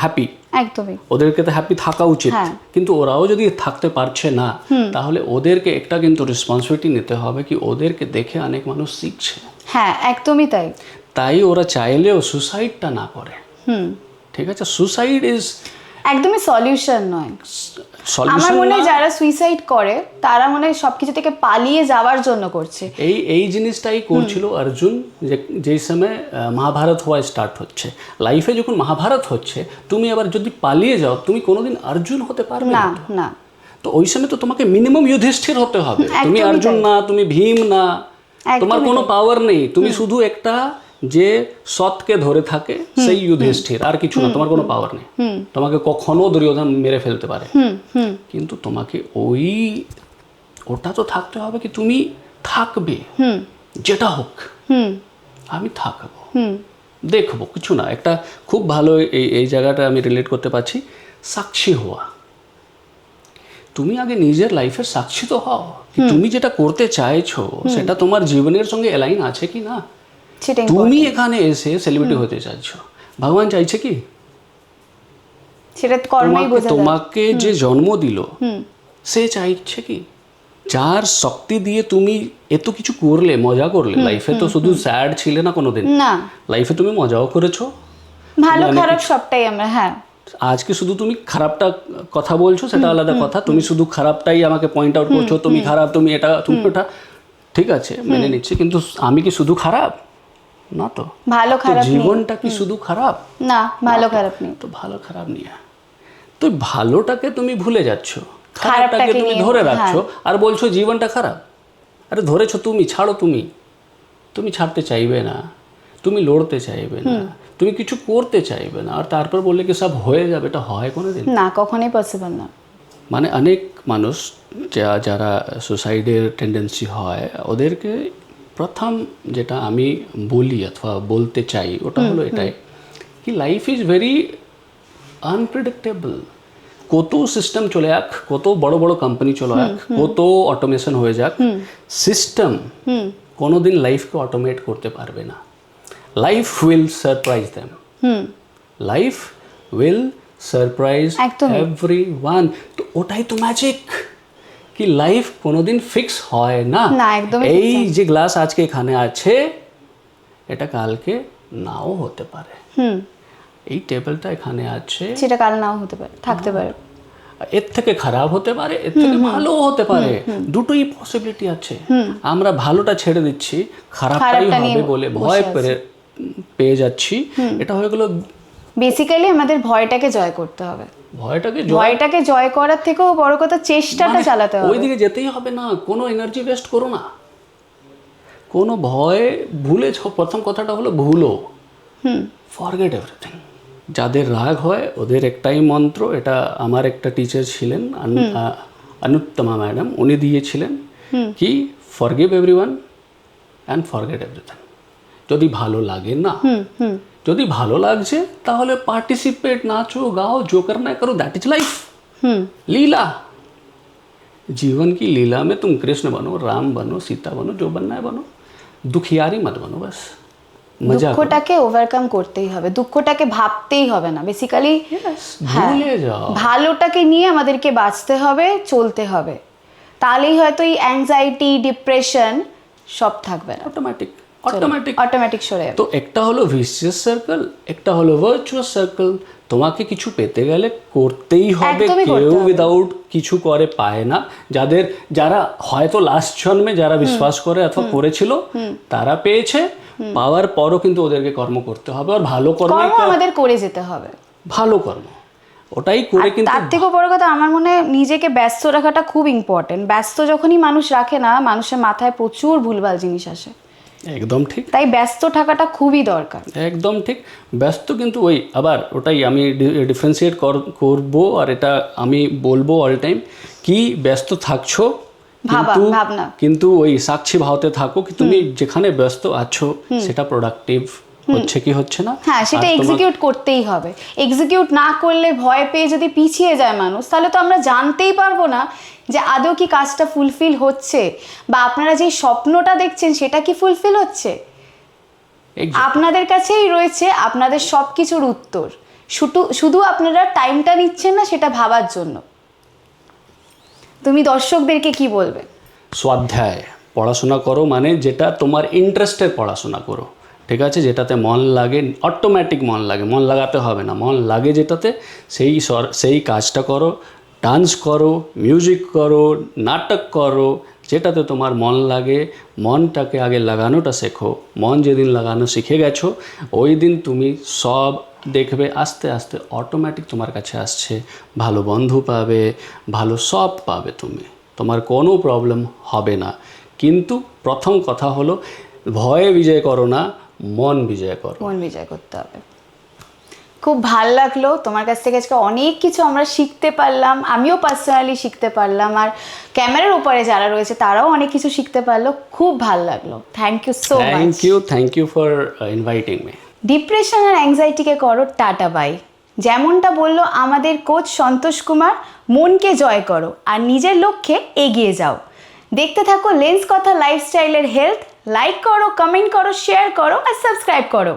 হ্যাপি, একদমই, ওদেরকে তো হ্যাপি থাকা উচিত, কিন্তু ওরাও যদি থাকতে পারছে না তাহলে ওদেরকে একটা কিন্তু রেসপন্সিবিলিটি নিতে হবে কি ওদেরকে দেখে অনেক মানুষ শিখছে। হ্যাঁ, একদমই তাই। তাই ওরা চাইলেও সুসাইডটা না করে। ঠিক আছে, সুসাইড ইজ একদমই সলিউশন নয়। আমার মনে হয় যারা সুইসাইড করে তারা মনে হয় সবকিছু থেকে পালিয়ে যাওয়ার জন্য করছে। এই জিনিসটাই করছিল অর্জুন যেই সময় মহাভারত হওয়া স্টার্ট হচ্ছে। লাইফে যখন মহাভারত হচ্ছে, তুমি আবার যদি পালিয়ে যাও তুমি কোনোদিন অর্জুন হতে পারবে না। না। তো ওই সময় তো তোমাকে মিনিমাম যুধিষ্ঠির হতে হবে। তুমি অর্জুন না, তুমি ভীম না, তোমার কোনো পাওয়ার নেই, তুমি শুধু একটা যে সৎকে ধরে থাকে সেই যুধিষ্ঠির, আর কিছু না, তোমার কোনো পাওয়ার নেই। তোমাকে কখনো দুর্যোধন মেরে ফেলতে পারে, কিন্তু তোমাকে ওটা তো থাকতে হবে কি তুমি থাকবে, যেটা হোক আমি থাকবো, দেখবো, কিছু না। একটা খুব ভালো এই জায়গাটা আমি রিলেট করতে পারছি, সাক্ষী হওয়া। তুমি আগে নিজের লাইফের সাক্ষী তো হও, তুমি যেটা করতে চাইছো সেটা তোমার জীবনের সঙ্গে অ্যালাইন আছে কি না। তুমি এখানে এসে সেলিব্রিটি হতে চাইছো, ভগবান চাইছে কি? সেটা কর্মেই বোঝা যায়। তোমাকে যে জন্ম দিল সে চাইছে কি? যার শক্তি দিয়ে তুমি এত কিছু করলে, মজা করলে, লাইফে তো শুধু স্যাড ছিলে না কোনোদিন, না, লাইফে তুমি মজাও করেছো, ভালো খারাপ সবটাই আমরা। হ্যাঁ, আজকে শুধু তুমি খারাপটা কথা বলছো সেটা আলাদা কথা, তুমি শুধু খারাপটাই আমাকে পয়েন্ট আউট করছো, তুমি খারাপ, তুমি এটা, তুমি ওটা, ঠিক আছে মেনে নিচ্ছি, কিন্তু আমি কি শুধু খারাপ না? তো ভালো খারাপ জীবনটা কি শুধু খারাপ না? ভালো খারাপ নেই তো, ভালো খারাপ নিয়ে তো ভালোটাকে তুমি ভুলে যাচ্ছ, খারাপটাকে তুমি ধরে রাখছো আর বলছো জীবনটা খারাপ। আরে ধরেছো তুমি, ছাড়ো, তুমি ছাড়তে চাইবে না, তুমি লড়তে চাইবে না, তুমি কিছু করতে চাইবে না, আর তারপর বললে কি সব হয়ে যাবে? এটা হয় কোনোদিন না, কখনোই পসিবল না। মানে অনেক মানুষ যারা সুসাইডের টেন্ডেন্সি হয়, ওদেরকে প্রথম যেটা আমি বলি অথবা বলতে চাই ওটা হলো এটাই কি লাইফ ইজ ভেরি আনপ্রেডিক্টেবল। কত সিস্টেম চলে যাক, কত বড় বড় কোম্পানি চলে যাক, কত অটোমেশন হয়ে যাক, সিস্টেম কোনোদিন লাইফকে অটোমেট করতে পারবে না। Life will surprise them, life will surprise everyone. তো ওটাই তো ম্যাজিক, কি লাইফ কোনোদিন ফিক্স হয় না। এই যে গ্লাস আজকে এখানে আছে এটা কালকে নাও হতে পারে, এই টেবিলটা এখানে আছে সেটা কাল নাও হতে পারে, থাকতে পারে, এর থেকে খারাপ হতে পারে, এর থেকে ভালো হতে পারে, দুটোই পসিবিলিটি আছে। আমরা ভালোটা ছেড়ে দিচ্ছি, খারাপটাই হবে বলে ভয় পেয়ে যাচ্ছি। এটা হয়ে গেল বেসিক্যালি আমাদের ভয়টাকে জয় করতে হবে। ভয়টাকে জয় করার থেকেও বড় কথা চেষ্টাটা চালাতে হবে। ওইদিকে যেতেই হবে না, কোনো এনার্জি ওয়েস্ট করো না, কোনো ভয় ভুলেছ। প্রথম কথাটা হলো ভুলো, ফরগেট এভরিথিং। যাদের রাগ হয় ওদের একটাই মন্ত্র, এটা আমার একটা টিচার ছিলেন অনুত্তমা ম্যাডাম, উনি দিয়েছিলেন কি forgive everyone and forget everything. যদি ভালো লাগে না, যদি ভালো লাগছে তাহলে পার্টিসিপেট, নাচো গাও, जो करना है करो, दैट इज लाइफ। लीला, जीवन की लीला में तुम कृष्ण बनो, राम बनो, सीता बनो, जो बनना है बनो, दुखियारी मत बनो, बस মজা করো। দুঃখটাকে ওভারকাম করতেই হবে, দুঃখটাকে ভাবতেই হবে না, বেসিক্যালি ভুলে যাও। ভালোটাকে নিয়ে আমাদেরকে বাঁচতে হবে, চলতে হবে, তাহলেই হয়তো এই অ্যাংজাইটি, ডিপ্রেশন সব থাকবে না, অটোমেটিক সরে যাবে। তো একটা হলো ভিসিয়াস সার্কেল, একটা হলো ভার্চুয়াস সার্কেল। তোমাকে কিছু পেতে গেলে করতেই হবে, একদমই করতে কেউ হবে। উইদাউট কিছু করে পায় না। যারা হয়তো লাস্ট জন্মে যারা বিশ্বাস করে অথবা করেছিল তারা পেয়েছে, পাওয়ার পরও কিন্তু ওদেরকে কর্ম করতে হবে, আর ভালো কর্ম, আমাদের করে যেতে হবে, ভালো কর্ম ওটাই করে। কিন্তু তার থেকেও বড় কথা আমার মনে হয় নিজেকে ব্যস্ত রাখাটা খুব ইম্পর্টেন্ট। ব্যস্ত যখনই মানুষ রাখে না, মানুষের মাথায় প্রচুর ভুলভাল জিনিস আসে। একদম ঠিক, তাই ব্যস্ত থাকাটা খুবই দরকার। একদম ঠিক। ব্যস্ত কিন্তু ওই আবার ওটাই আমি ডিফারেন্সিয়েট করব, আর এটা আমি বলবো অল টাইম কি ব্যস্ত থাকছো কিন্তু ওই সাক্ষী ভাবতে থাকো কি তুমি যেখানে ব্যস্ত আছো সেটা প্রোডাক্টিভ হচ্ছে কি হচ্ছে না। হ্যাঁ, সেটা এক্সিকিউট করতেই হবে। এক্সিকিউট না করলে, ভয় পেয়ে যদি পিছিয়ে যায় মানুষ, তাহলে তো আমরা জানতেই পারবো না যে আদৌ কি কাজটা ফুলফিল হচ্ছে, বা আপনারা যে স্বপ্নটা দেখছেন সেটা কি ফুলফিল হচ্ছে। আপনাদের কাছেই রয়েছে আপনাদের সব কিছুর উত্তর, শুধু আপনারা টাইমটা নিচ্ছেন না সেটা ভাবার জন্য। তুমি দর্শকদেরকে কি বলবে? স্বাধ্যায় পড়াশোনা করো, মানে যেটা তোমার ইন্টারেস্টের পড়াশোনা করো, ঠিক আছে, যেটাতে মন লাগে, অটোমেটিক মন লাগে, মন লাগাতে হবে না, মন লাগে যেটাতে সেই কাজটা করো। ডান্স করো, মিউজিক করো, নাটক করো, যেটাতে তোমার মন লাগে। মনটাকে আগে লাগানোটা শেখো। মন যেদিন লাগানো শিখে গেছো, ওই দিন তুমি সব দেখবে আস্তে আস্তে অটোমেটিক তোমার কাছে আসছে। ভালো বন্ধু পাবে, ভালো সব পাবে, তোমার কোনো প্রবলেম হবে না। কিন্তু প্রথম কথা হলো ভয়ে বিজয় করো না, মন বিজয় করো। মন বিজয় করতে হবে। খুব ভাল লাগলো তোমার কাছ থেকে আজকে অনেক কিছু আমরা শিখতে পারলাম, আমিও পার্সোনালি শিখতে পারলাম, আর ক্যামেরার উপরে যারা রয়েছে তারাও অনেক কিছু শিখতে পারলো। খুব ভাল লাগলো, thank you so much. Thank you for inviting me. Depression আর অ্যাংজাইটিকে করো টাটা বাই। যেমনটা বললো আমাদের কোচ সন্তোষ কুমার, মনকে জয় করো আর নিজের লক্ষ্যে এগিয়ে যাও। দেখতে থাকো লেন্স কথা লাইফস্টাইলের হেলথ। লাইক করো, কমেন্ট করো, শেয়ার করো আর সাবস্ক্রাইব করো।